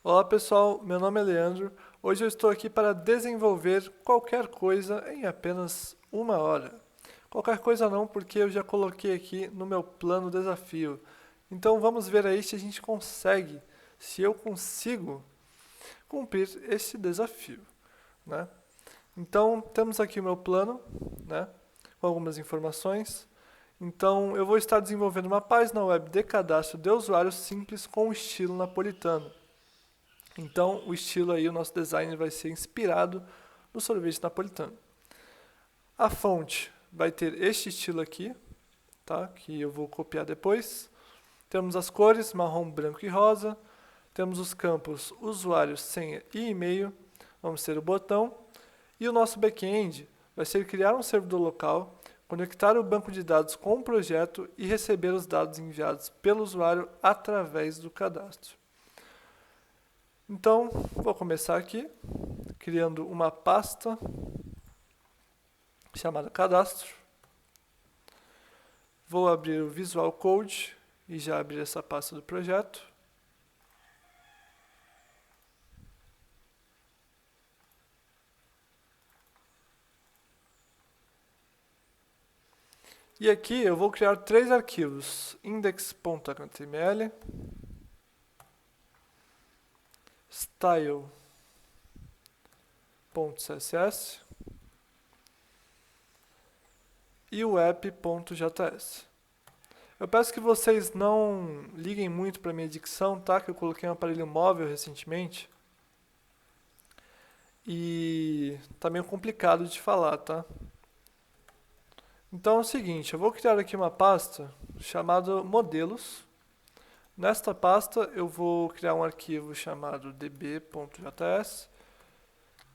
Olá pessoal, meu nome é Leandro. Hoje eu estou aqui para desenvolver qualquer coisa em apenas 1 hora. Qualquer coisa não, porque eu já coloquei aqui no meu plano desafio. Então vamos ver aí se a gente consegue, se eu consigo cumprir esse desafio, né? Então temos aqui o meu plano, né, com algumas informações. Então eu vou estar desenvolvendo uma página web de cadastro de usuário simples com o estilo napolitano. Então, o estilo aí, o nosso design vai ser inspirado no sorvete napolitano. A fonte vai ter este estilo aqui, tá? Que eu vou copiar depois. Temos as cores, marrom, branco e rosa. Temos os campos usuário, senha e e-mail. Vamos ter o botão. E o nosso back-end vai ser criar um servidor local, conectar o banco de dados com o projeto e receber os dados enviados pelo usuário através do cadastro. Então, vou começar aqui, criando uma pasta chamada cadastro. Vou abrir o Visual Code e já abrir essa pasta do projeto. E aqui eu vou criar 3 arquivos: index.html, style.css e o app.js. Eu peço que vocês não liguem muito para minha dicção, tá? Que eu coloquei um aparelho móvel recentemente e tá meio complicado de falar, tá? Então é o seguinte, eu vou criar aqui uma pasta chamada modelos. Nesta pasta eu vou criar um arquivo chamado db.js,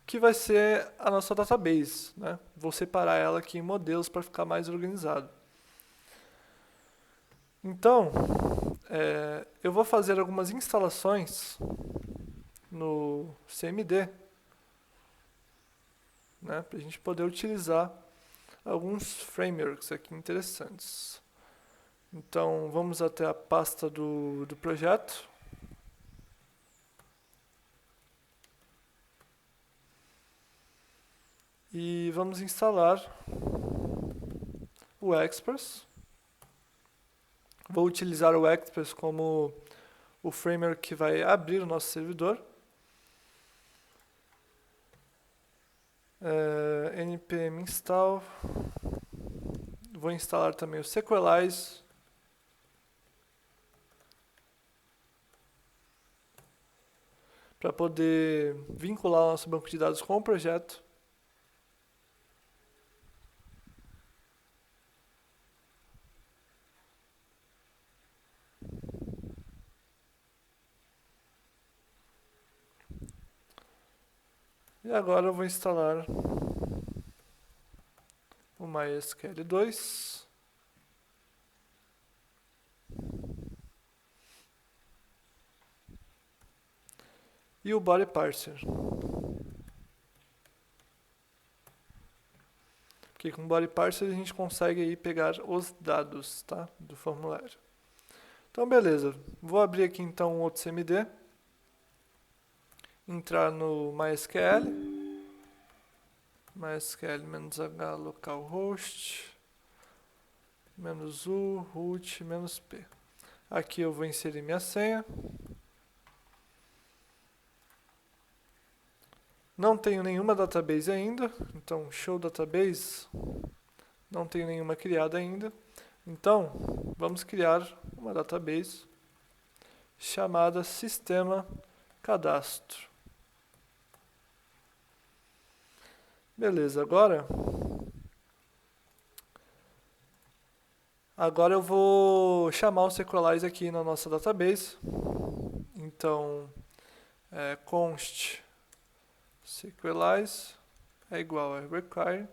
que vai ser a nossa database, né? Vou separar ela aqui em modelos para ficar mais organizado. Então, eu vou fazer algumas instalações no CMD, né? Para a gente poder utilizar alguns frameworks aqui interessantes. Então, vamos até a pasta do projeto. E vamos instalar o Express. Vou utilizar o Express como o framework que vai abrir o nosso servidor. npm install. Vou instalar também o Sequelize. Para poder vincular o nosso banco de dados com o projeto. E agora eu vou instalar o MySQL2. E o Body Parser. Porque com o Body Parser a gente consegue aí pegar os dados, tá, do formulário. Então beleza, vou abrir aqui então um outro CMD. Entrar no MySQL. MySQL-h localhost -u root -p. Aqui eu vou inserir minha senha. Não tenho nenhuma database ainda, então show database, não tenho nenhuma criada ainda. Então, vamos criar uma database chamada sistema cadastro. Beleza, agora eu vou chamar o Sequelize aqui na nossa database. Então, const Sequelize é igual a require.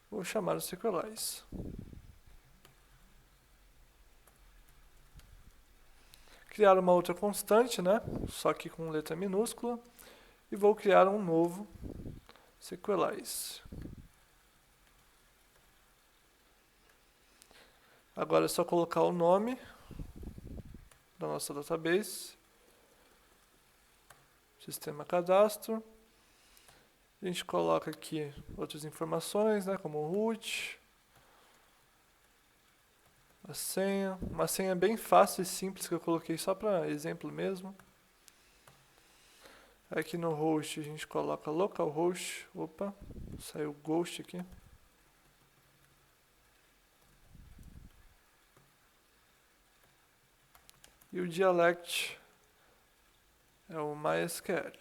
Vou chamar o Sequelize. Criar uma outra constante, né? Só que com letra minúscula. E vou criar um novo Sequelize. Agora é só colocar o nome da nossa database sistema cadastro. A gente coloca aqui outras informações, né, como root, a senha. Uma senha bem fácil e simples que eu coloquei só para exemplo mesmo. Aqui no host a gente coloca localhost. Opa, saiu ghost aqui. E o dialect é o MySQL.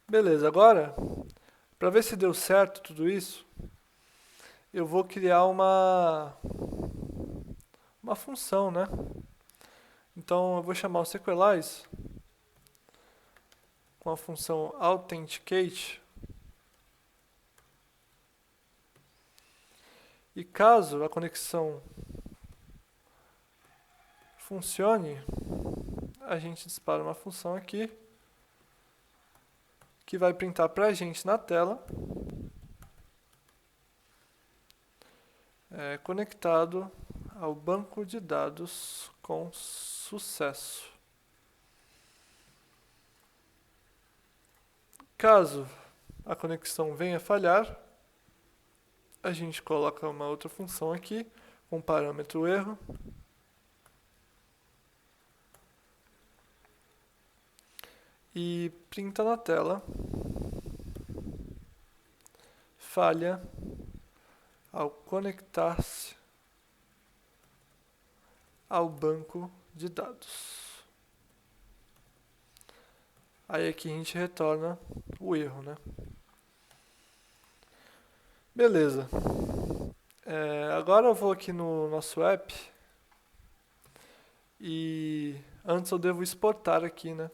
Beleza, agora, para ver se deu certo tudo isso, eu vou criar uma função, né? Então eu vou chamar o Sequelize com a função authenticate. E caso a conexão funcione, a gente dispara uma função aqui que vai printar para a gente na tela conectado ao banco de dados com sucesso. Caso a conexão venha falhar, a gente coloca uma outra função aqui, com um parâmetro erro. E printa na tela falha ao conectar-se ao banco de dados. Aí aqui a gente retorna o erro, né? Beleza. Agora eu vou aqui no nosso app e antes eu devo exportar aqui, né?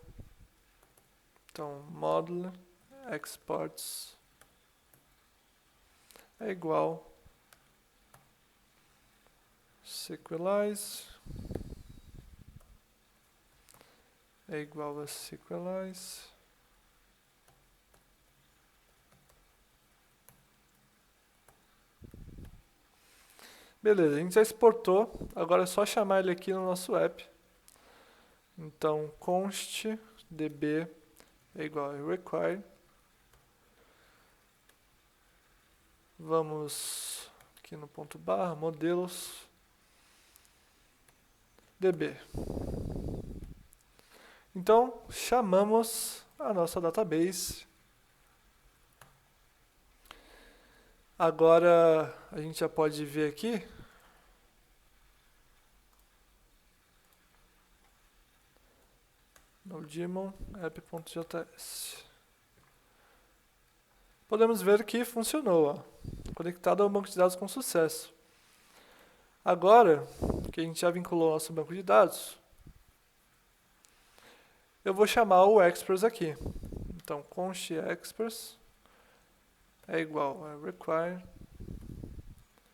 Então, modulo exports é igual Sequelize é igual a Sequelize. Beleza, a gente já exportou, agora é só chamar ele aqui no nosso app. Então, const db é igual a require. Vamos aqui no ponto barra, modelos, db. Então, chamamos a nossa database. Agora, a gente já pode ver aqui no daemon app.js. Podemos ver que funcionou, ó, conectado ao banco de dados com sucesso. Agora que a gente já vinculou o nosso banco de dados, eu vou chamar o express aqui. Então, const express é igual a require,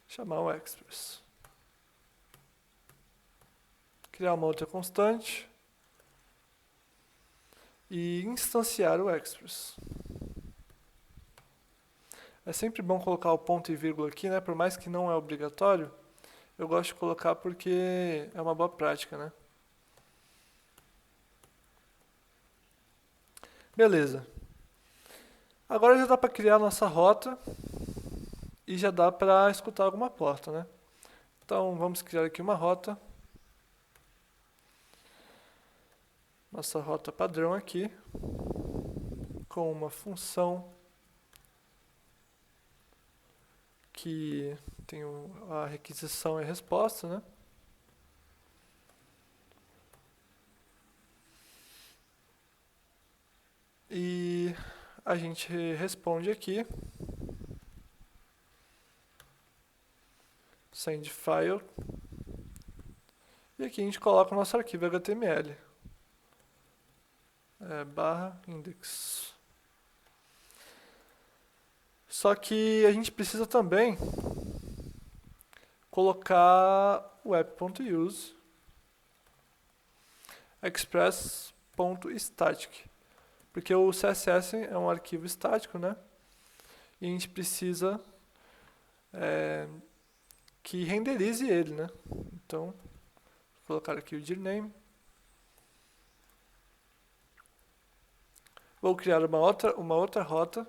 chamar o express. Criar uma outra constante e instanciar o express. É sempre bom colocar o ponto e vírgula aqui, né? Por mais que não é obrigatório, eu gosto de colocar porque é uma boa prática, né? Beleza. Agora já dá para criar a nossa rota e já dá para escutar alguma porta, né? Então vamos criar aqui uma rota. Nossa rota padrão aqui, com uma função que tem a requisição e a resposta, né? E a gente responde aqui, send file, e aqui a gente coloca o nosso arquivo HTML, barra index. Só que a gente precisa também colocar o app.use express.static, porque o CSS é um arquivo estático, né? E a gente precisa que renderize ele, né? Então, colocar aqui o dirname. Vou criar uma outra rota,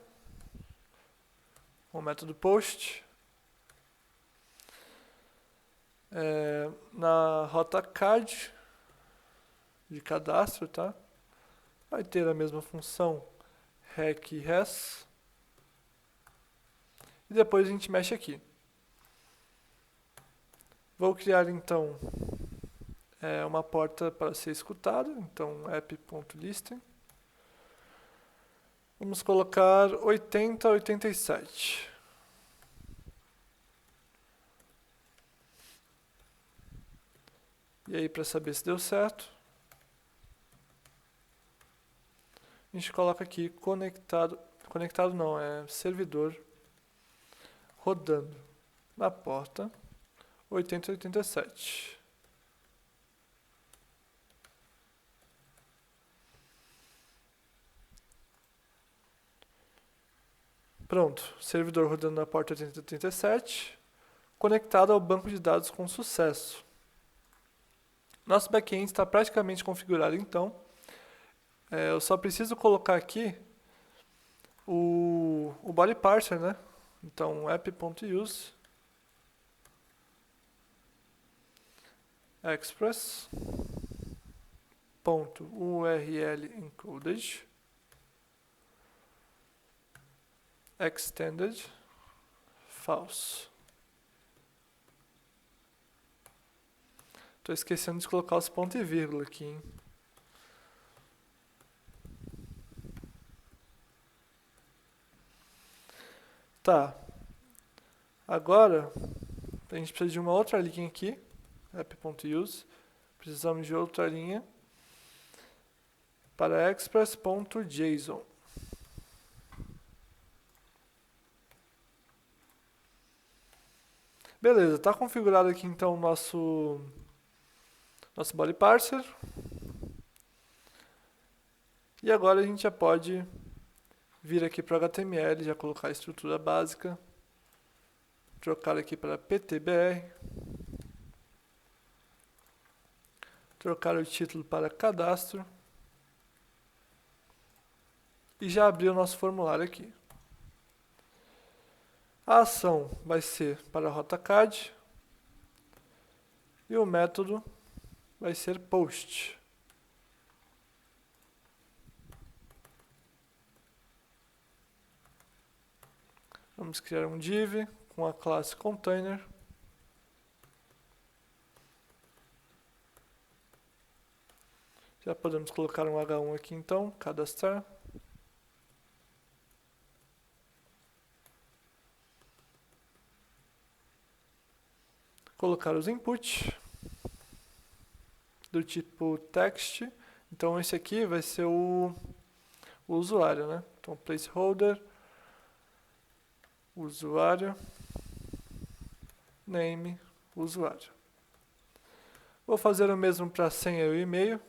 com o método post. Na rota card, de cadastro, tá? Vai ter a mesma função rec e res. E depois a gente mexe aqui. Vou criar então uma porta para ser escutada, então app.listen. Vamos colocar 8087. E aí, para saber se deu certo, a gente coloca aqui conectado não, é servidor rodando na porta 8087. Pronto, servidor rodando na porta 8087, conectado ao banco de dados com sucesso. Nosso back-end está praticamente configurado então. Eu só preciso colocar aqui o body parser, né? Então app.use express.url encoded extended false. Estou esquecendo de colocar os pontos e vírgula aqui, hein? Tá. Agora, a gente precisa de uma outra linha aqui, app.use. Precisamos de outra linha para express.json. Beleza, está configurado aqui então o nosso body parser. E agora a gente já pode vir aqui para o HTML, já colocar a estrutura básica, trocar aqui para PTBR, trocar o título para cadastro e já abrir o nosso formulário aqui. A ação vai ser para a rota card e o método vai ser post. Vamos criar um div com a classe container. Já podemos colocar um H1 aqui então, cadastrar. Colocar os inputs do tipo text. Então esse aqui vai ser o usuário, né? Então placeholder, usuário, name, usuário. Vou fazer o mesmo para senha e o e-mail.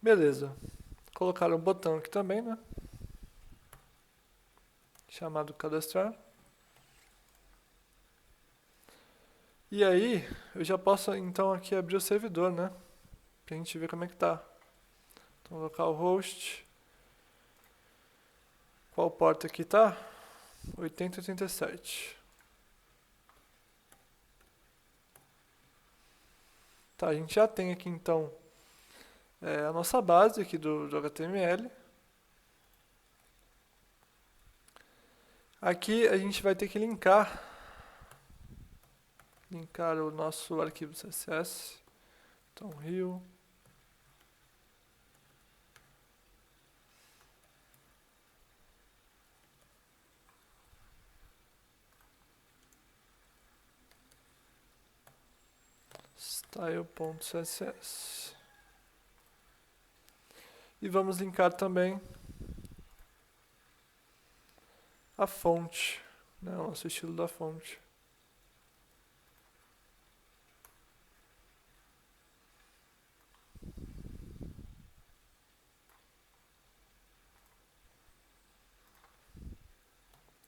Beleza. Colocar um botão aqui também, né? Chamado cadastrar. E aí, eu já posso então aqui abrir o servidor, né? Pra gente ver como é que tá. Então, local host. Qual porta aqui tá? 8087. Tá, a gente já tem aqui então a nossa base aqui do HTML. Aqui a gente vai ter que linkar o nosso arquivo CSS. Então, rio. style.css. E vamos linkar também a fonte, né, o nosso estilo da fonte.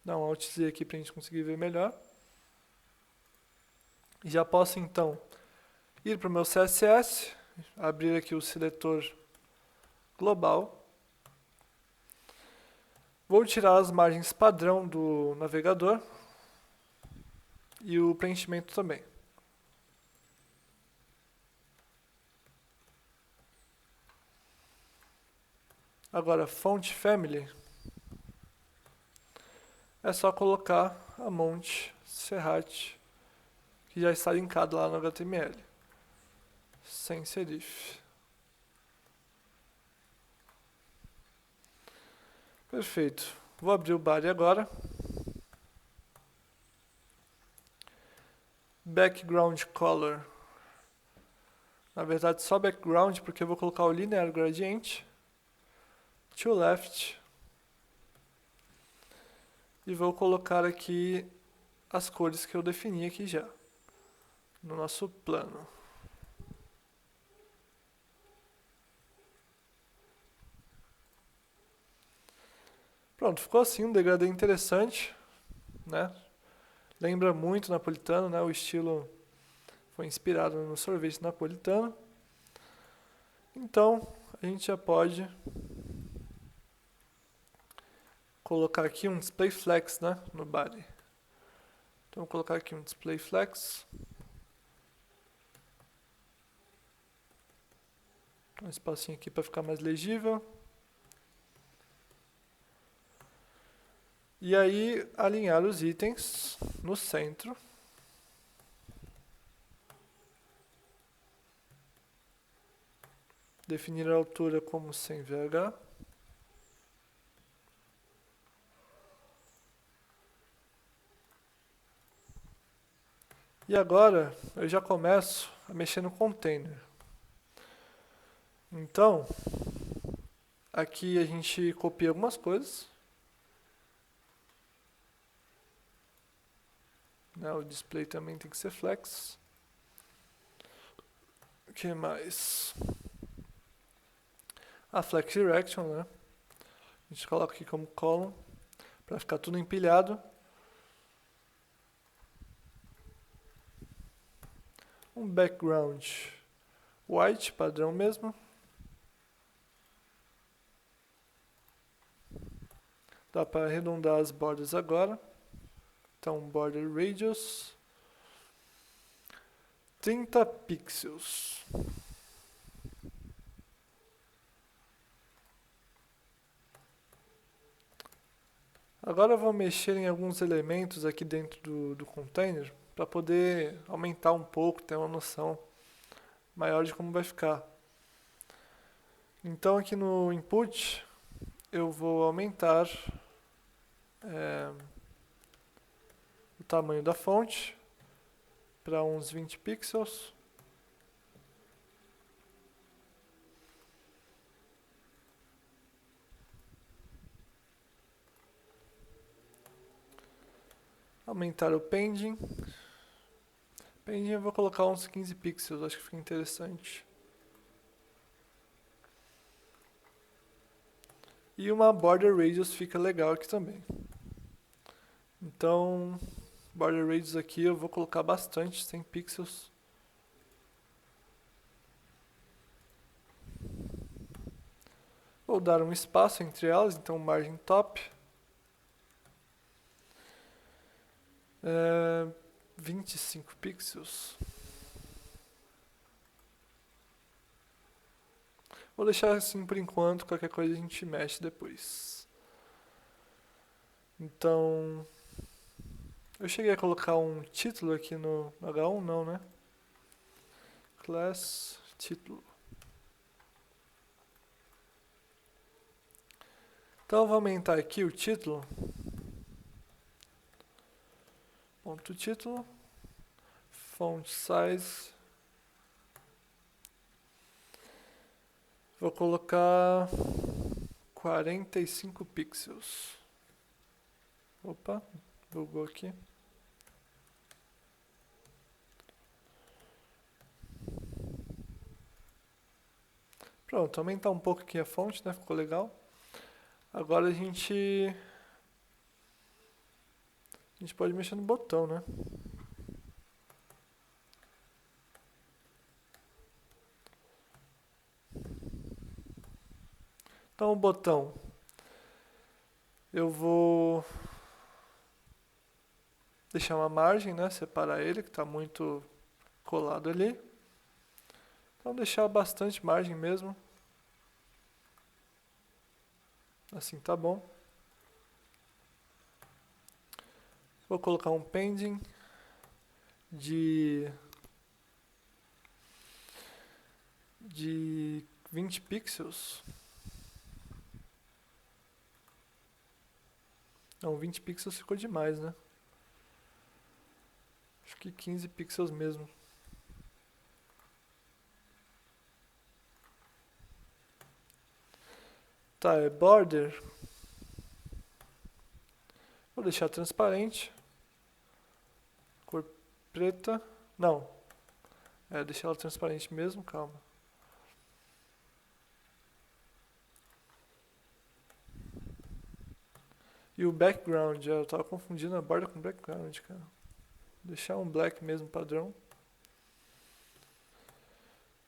Dá um Alt Z aqui para a gente conseguir ver melhor. E já posso então ir para o meu CSS, abrir aqui o seletor global. Vou tirar as margens padrão do navegador e o preenchimento também. Agora, Font Family, é só colocar a Montserrat, que já está linkado lá no HTML, sem serif. Perfeito. Vou abrir o body agora. Background Color. Na verdade, só background, porque eu vou colocar o Linear Gradient. To Left. E vou colocar aqui as cores que eu defini aqui já, no nosso plano. Pronto, ficou assim, um degradê interessante, né? Lembra muito napolitano, né? O estilo foi inspirado no sorvete napolitano. Então, a gente já pode colocar aqui um display flex, né, no body. Então, vou colocar aqui um display flex. Um espacinho aqui para ficar mais legível. E aí, alinhar os itens no centro. Definir a altura como sem VH. E agora, eu já começo a mexer no container. Então, aqui a gente copia algumas coisas. O display também tem que ser flex. O que mais? A flex direction, né? A gente coloca aqui como column, para ficar tudo empilhado. Um background white, padrão mesmo. Dá para arredondar as bordas agora. Então, border radius 30 pixels. Agora eu vou mexer em alguns elementos aqui dentro do container para poder aumentar um pouco, ter uma noção maior de como vai ficar. Então aqui no input eu vou aumentar o tamanho da fonte para uns 20 pixels. Aumentar o padding. Padding eu vou colocar uns 15 pixels, acho que fica interessante. E uma border radius fica legal aqui também. Então, border radius aqui eu vou colocar bastante, 100 pixels. Vou dar um espaço entre elas, então margem top. 25 pixels. Vou deixar assim por enquanto, qualquer coisa a gente mexe depois. Então, eu cheguei a colocar um título aqui no H1, não, né? Class, título. Então, eu vou aumentar aqui o título. Ponto título. Font size Vou colocar 45 pixels. Opa, bugou aqui. Pronto, aumentar um pouco aqui a fonte, né? Ficou legal. Agora a gente pode mexer no botão, né? Então o botão, eu vou deixar uma margem, né? Separar ele, que está muito colado ali. Então deixar bastante margem mesmo. Assim tá bom. Vou colocar um pending de 20 pixels. Não, 20 pixels ficou demais, né? Acho que 15 pixels mesmo. Tá, é border. Vou deixar transparente. Cor preta. Não. Deixar ela transparente mesmo, calma. E o background, eu tava confundindo a borda com background, cara. Deixar um black mesmo, padrão.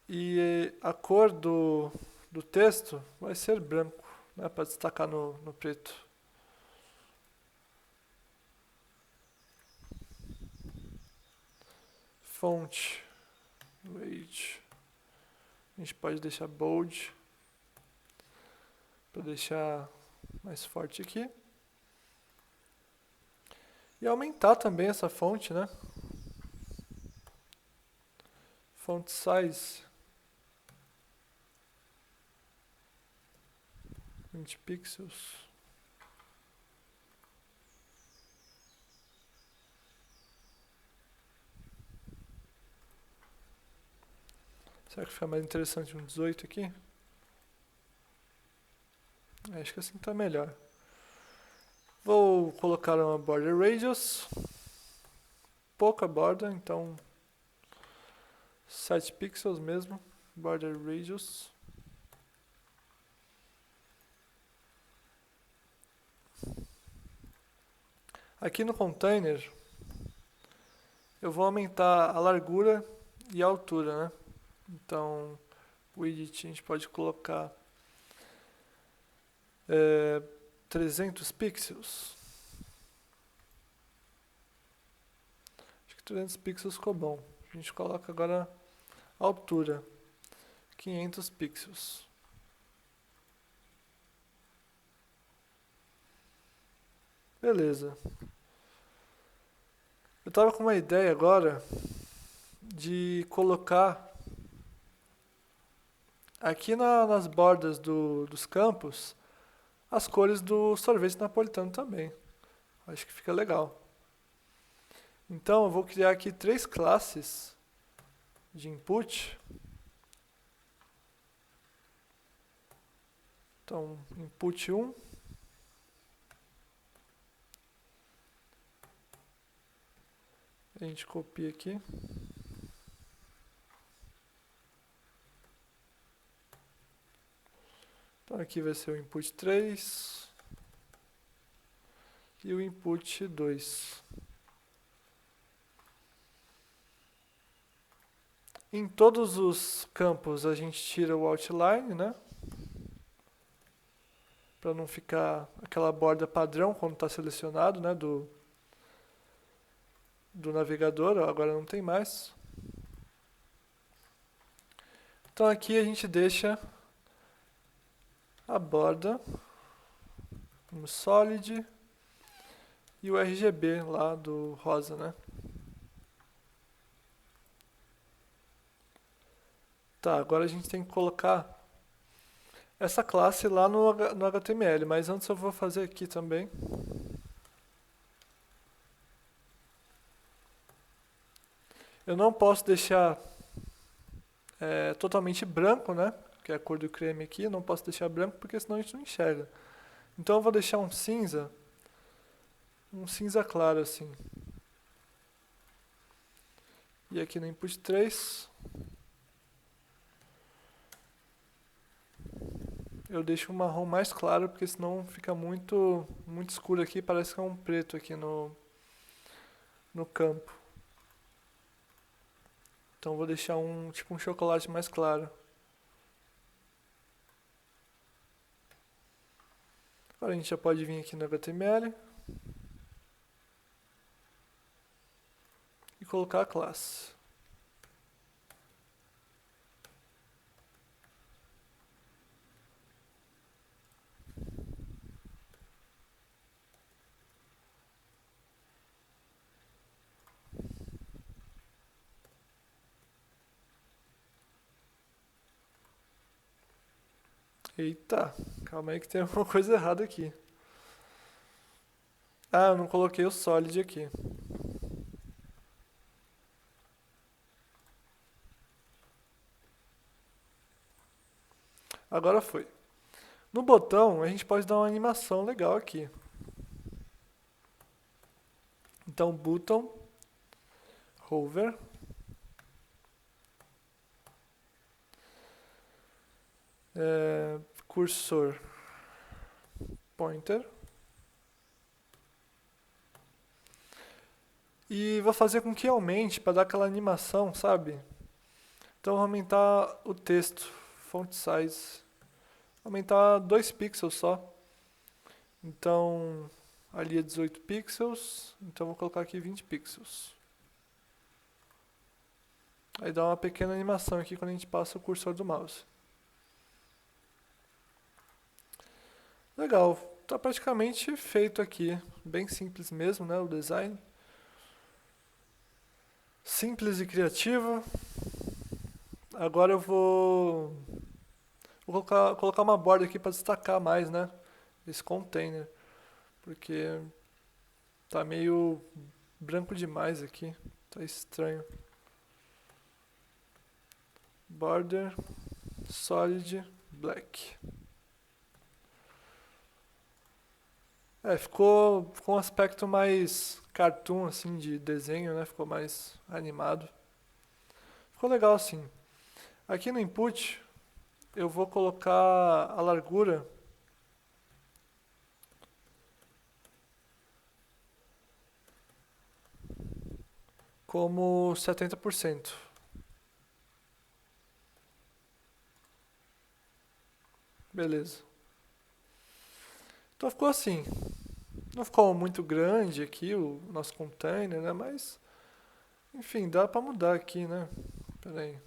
E a cor do texto vai ser branco, né, para destacar no preto. Fonte, weight, a gente pode deixar bold, para deixar mais forte aqui. E aumentar também essa fonte, né? Font size, 20 pixels. Será que fica mais interessante um 18 aqui? Acho que assim tá melhor. Vou colocar uma border radius. Pouca borda, então 7 pixels mesmo. Border radius. Aqui no container, eu vou aumentar a largura e a altura, né? Então, o widget a gente pode colocar 300 pixels. Acho que 300 pixels ficou bom. A gente coloca agora a altura, 500 pixels. Beleza. Eu estava com uma ideia agora de colocar aqui nas bordas dos campos as cores do sorvete napolitano também. Acho que fica legal. Então eu vou criar aqui 3 classes de input. Então, input 1. A gente copia aqui. Então aqui vai ser o input 3 e o input 2. Em todos os campos a gente tira o outline, né? Para não ficar aquela borda padrão quando está selecionado, né? Do navegador, agora não tem mais. Então aqui a gente deixa a borda, um solid e o RGB lá do rosa, né? Tá, agora a gente tem que colocar essa classe lá no HTML, mas antes eu vou fazer aqui também. Eu não posso deixar totalmente branco, né? que é a cor do creme aqui, não posso deixar branco porque senão a gente não enxerga. Então eu vou deixar um cinza claro assim. E aqui no input 3, eu deixo um marrom mais claro, porque senão fica muito escuro aqui, parece que é um preto aqui no campo. Então vou deixar tipo um chocolate mais claro. Agora a gente já pode vir aqui no HTML e colocar a classe. Eita, calma aí que tem alguma coisa errada aqui. Ah, eu não coloquei o solid aqui. Agora foi. No botão, a gente pode dar uma animação legal aqui. Então, button, hover, cursor, pointer. E vou fazer com que aumente para dar aquela animação, sabe? Então, vou aumentar o texto, font size, aumentar 2 pixels só. Então, ali é 18 pixels, então vou colocar aqui 20 pixels. Aí dá uma pequena animação aqui quando a gente passa o cursor do mouse. Legal, está praticamente feito aqui, bem simples mesmo, né, o design. Simples e criativo. Agora eu vou colocar uma borda aqui para destacar mais, né, esse container, porque tá meio branco demais aqui, tá estranho. Border, solid, black. Ficou um aspecto mais cartoon, assim, de desenho, né? Ficou mais animado. Ficou legal, assim. Aqui no input, eu vou colocar a largura como 70%. Beleza. Então ficou assim. Não ficou muito grande aqui o nosso container, né? Mas, enfim, dá pra mudar aqui, né? Pera aí.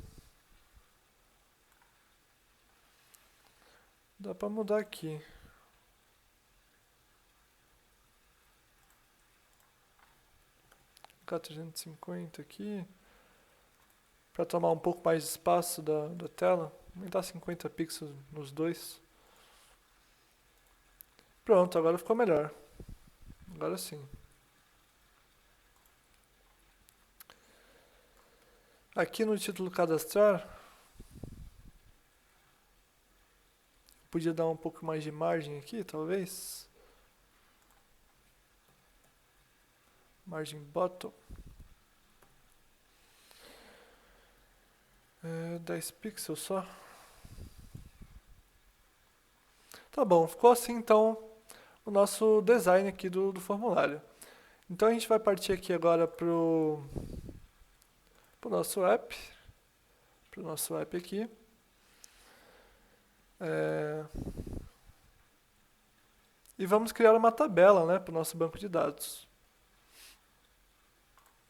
Dá pra mudar aqui. Colocar 350 aqui. Pra tomar um pouco mais de espaço da tela. Aumentar 50 pixels nos dois. Pronto, agora ficou melhor. Agora sim. Aqui no título cadastrar, podia dar um pouco mais de margem aqui, talvez. Margem bottom. 10 pixels só. Tá bom, ficou assim então o nosso design aqui do formulário. Então a gente vai partir aqui agora pro nosso app. Pro nosso app aqui. E vamos criar uma tabela, né, para o nosso banco de dados.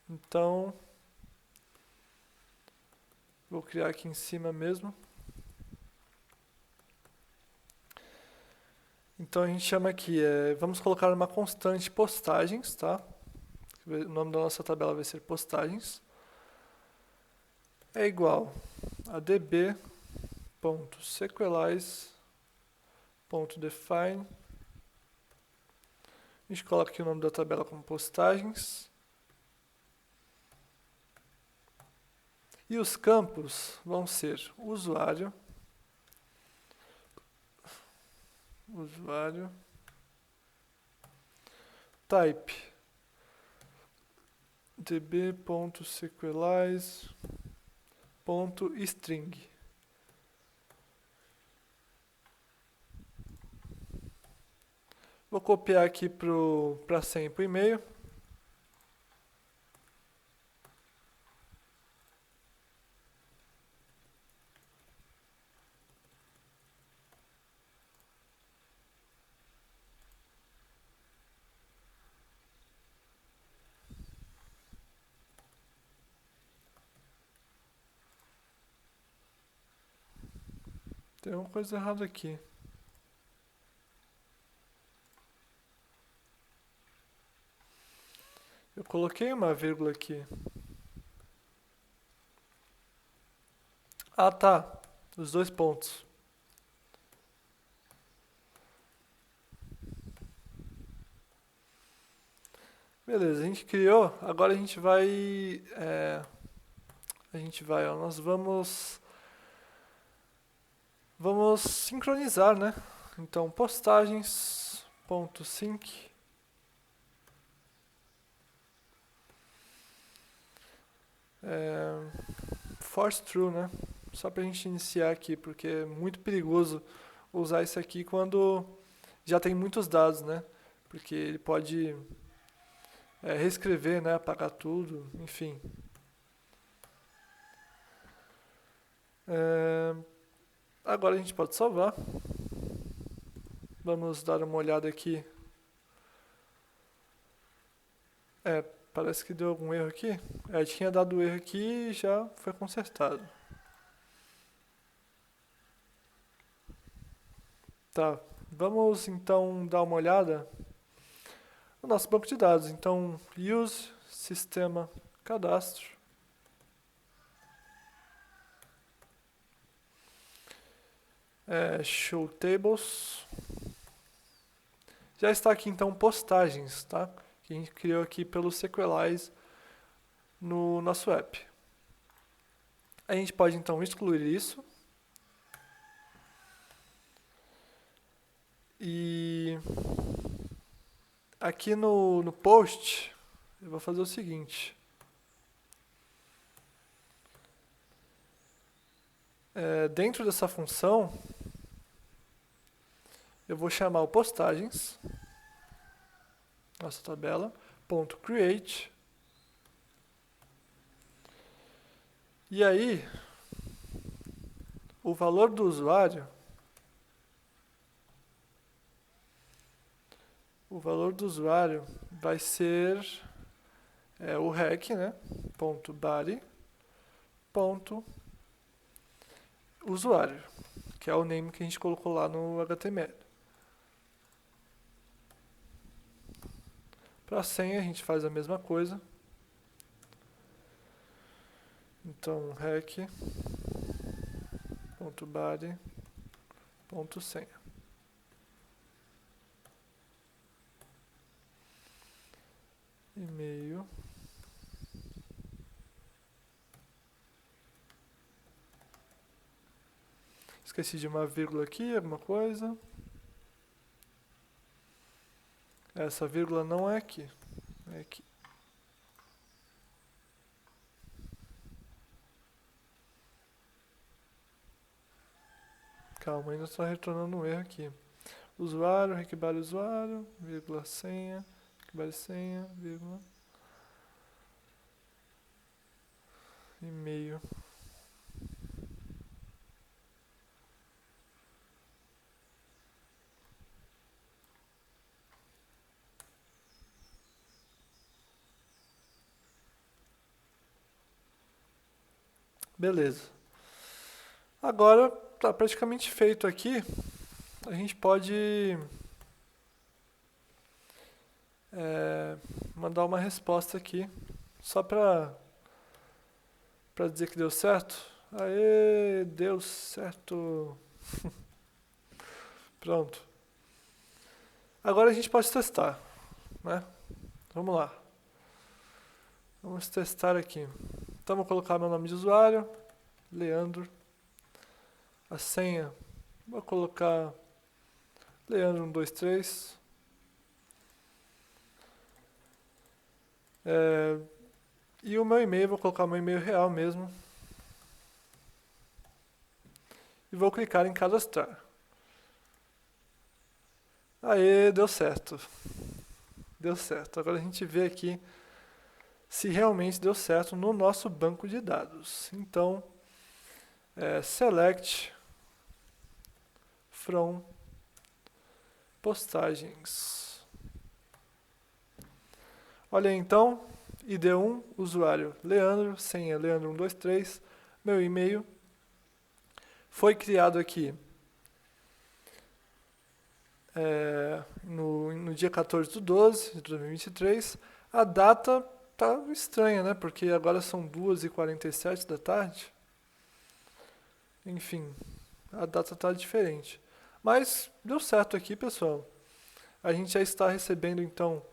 Então, vou criar aqui em cima mesmo. Então a gente chama aqui, vamos colocar uma constante postagens, tá? O nome da nossa tabela vai ser postagens. É igual a db.sequelize.define. A gente coloca aqui o nome da tabela como postagens. E os campos vão ser usuário, usuário, type, db.sequelize.string. Vou copiar aqui para sempre o e-mail. Tem uma coisa errada aqui. Eu coloquei uma vírgula aqui. Ah, tá. Os dois pontos. Beleza, a gente criou. Agora a gente vai... ó, nós vamos sincronizar, né? Então, postagens.sync. Force true, né? Só pra gente iniciar aqui, porque é muito perigoso usar isso aqui quando já tem muitos dados, né? Porque ele pode reescrever, né? Apagar tudo, enfim. Agora a gente pode salvar. Vamos dar uma olhada aqui. Parece que deu algum erro aqui. Tinha dado erro aqui e já foi consertado. Tá, vamos então dar uma olhada no nosso banco de dados. Então, use sistema cadastro. Show tables. Já está aqui então postagens, tá? Que a gente criou aqui pelo Sequelize no nosso app. A gente pode então excluir isso. E aqui no post, eu vou fazer o seguinte. Dentro dessa função, eu vou chamar o postagens, nossa tabela, .create. E aí, o valor do usuário, vai ser o rec, né? .body, usuário, que é o name que a gente colocou lá no HTML. Para a senha a gente faz a mesma coisa. Então, rec.body.senha. E-mail. Esqueci de uma vírgula aqui, alguma coisa. Essa vírgula não é aqui, é aqui. Calma, ainda está retornando um erro aqui. Usuário, requebale usuário, vírgula senha, requebale senha, vírgula, e-mail. Beleza. Agora está praticamente feito aqui. A gente pode mandar uma resposta aqui, só para dizer que deu certo. Aê, deu certo. Pronto. Agora a gente pode testar, né? Vamos lá. Vamos testar aqui. Então vou colocar meu nome de usuário, Leandro. A senha, vou colocar Leandro 123. E o meu e-mail, vou colocar o meu e-mail real mesmo. E vou clicar em cadastrar. Aê, deu certo. Deu certo. Agora a gente vê aqui se realmente deu certo no nosso banco de dados. Então, select from postagens. Olha aí, então, ID1, usuário Leandro, senha Leandro123, meu e-mail foi criado aqui no dia 14/12 de 2023. A data tá estranha, né? Porque agora são 2h47 da tarde. Enfim, a data tá diferente. Mas deu certo aqui, pessoal. A gente já está recebendo, então,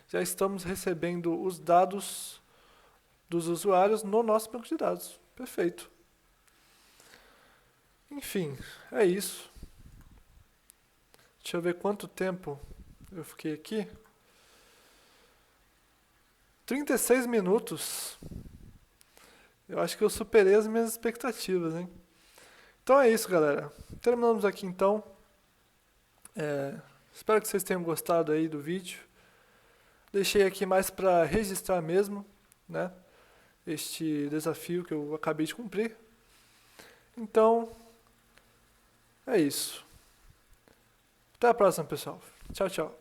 já estamos recebendo os dados dos usuários no nosso banco de dados. Perfeito. Enfim, é isso. Deixa eu ver quanto tempo eu fiquei aqui. 36 minutos. Eu acho que eu superei as minhas expectativas, hein? Então é isso, galera. Terminamos aqui, então. Espero que vocês tenham gostado aí do vídeo. Deixei aqui mais para registrar mesmo, né? Este desafio que eu acabei de cumprir. Então, é isso. Até a próxima, pessoal. Tchau, tchau.